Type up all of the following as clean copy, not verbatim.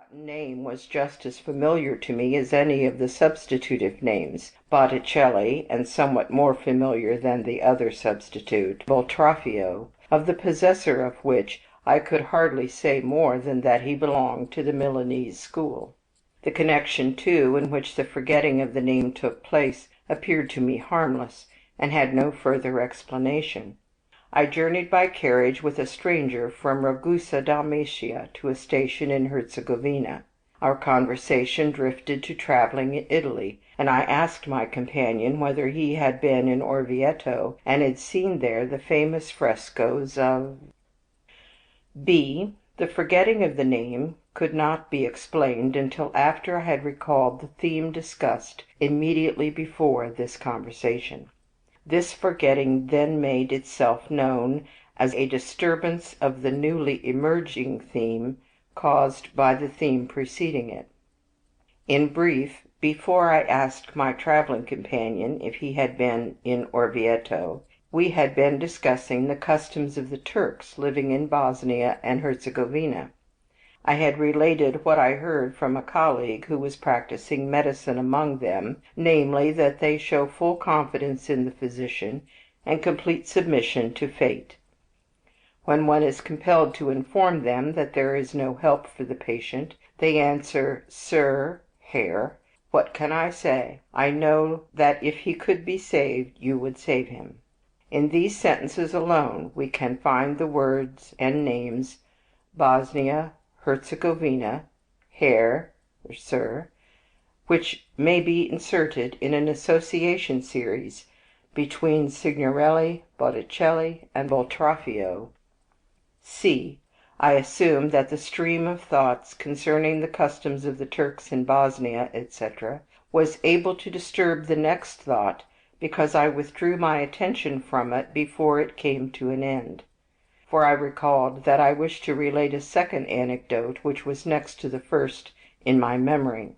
forgotten name was just as familiar to me as any of the substitutive names, Botticelli, and somewhat more familiar than the other substitute, Boltraffio, of the possessor of which I could hardly say more than that he belonged to the Milanese school. The connection, too, in which the forgetting of the name took place appeared to me harmless, and had no further explanation. I journeyed by carriage with a stranger from Ragusa, Dalmatia, to a station in Herzegovina. Our conversation drifted to traveling in Italy, and I asked my companion whether he had been in Orvieto and had seen there the famous frescoes of B. The forgetting of the name could not be explained until after I had recalled the theme discussed immediately before this conversation. This forgetting then made itself known as a disturbance of the newly emerging theme caused by the theme preceding it. In brief, before I asked my traveling companion if he had been in Orvieto, we had been discussing the customs of the Turks living in Bosnia and Herzegovina. I had related what I heard from a colleague who was practicing medicine among them, namely, that they show full confidence in the physician and complete submission to fate. When one is compelled to inform them that there is no help for the patient, they answer, "Sir, Herr, what can I say? I know that if he could be saved, you would save him." In these sentences alone we can find the words and names Bosnia, Herzegovina, Herr, Sir, which may be inserted in an association series between Signorelli, Botticelli, and Boltraffio. C. I assume that the stream of thoughts concerning the customs of the Turks in Bosnia, etc., was able to disturb the next thought, because I withdrew my attention from it before it came to an end. For I recalled that I wished to relate a second anecdote which was next to the first in my memory.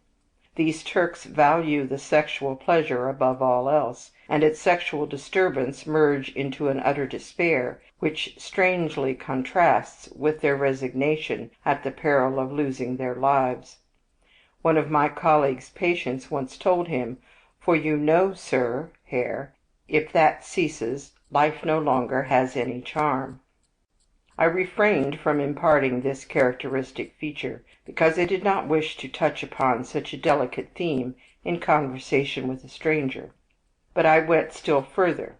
These Turks value the sexual pleasure above all else, and at sexual disturbance merge into an utter despair, which strangely contrasts with their resignation at the peril of losing their lives. One of my colleague's patients once told him, "For you know, sir, Herr, if that ceases, life no longer has any charm." I refrained from imparting this characteristic feature, because I did not wish to touch upon such a delicate theme in conversation with a stranger. But I went still further.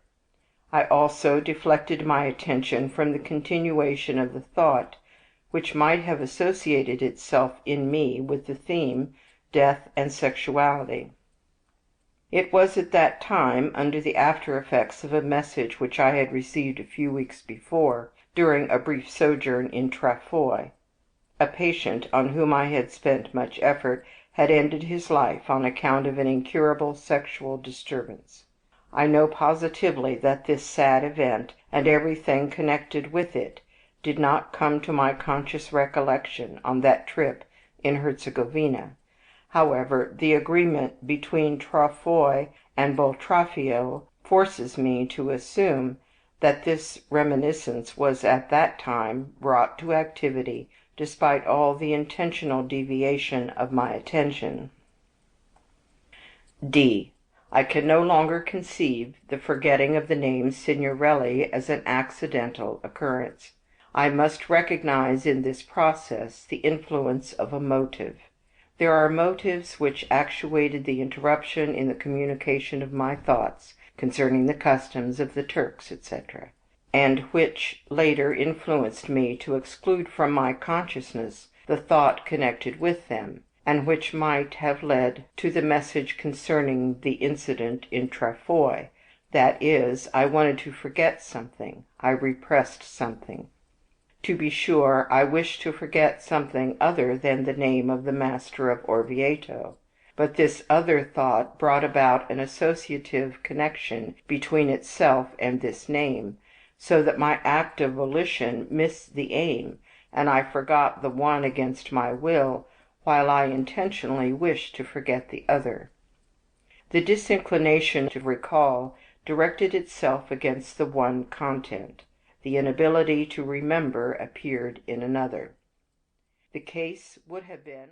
I also deflected my attention from the continuation of the thought, which might have associated itself in me with the theme, death and sexuality. It was at that time under the after effects of a message which I had received a few weeks before, during a brief sojourn in Trafoi. A patient on whom I had spent much effort had ended his life on account of an incurable sexual disturbance. I know positively that this sad event, and everything connected with it, did not come to my conscious recollection on that trip in Herzegovina. However, the agreement between Trafoi and Boltraffio forces me to assume that this reminiscence was at that time brought to activity despite all the intentional deviation of my attention. D. I can no longer conceive the forgetting of the name Signorelli as an accidental occurrence. I must recognize in this process the influence of a motive. There are motives which actuated the interruption in the communication of my thoughts concerning the customs of the Turks, etc., and which later influenced me to exclude from my consciousness the thought connected with them, and which might have led to the message concerning the incident in Trafoi. That is, I wanted to forget something, I repressed something. To be sure, I wished to forget something other than the name of the master of Orvieto, but this other thought brought about an associative connection between itself and this name, so that my act of volition missed the aim, and I forgot the one against my will, while I intentionally wished to forget the other. The disinclination to recall directed itself against the one content. The inability to remember appeared in another. The case would have been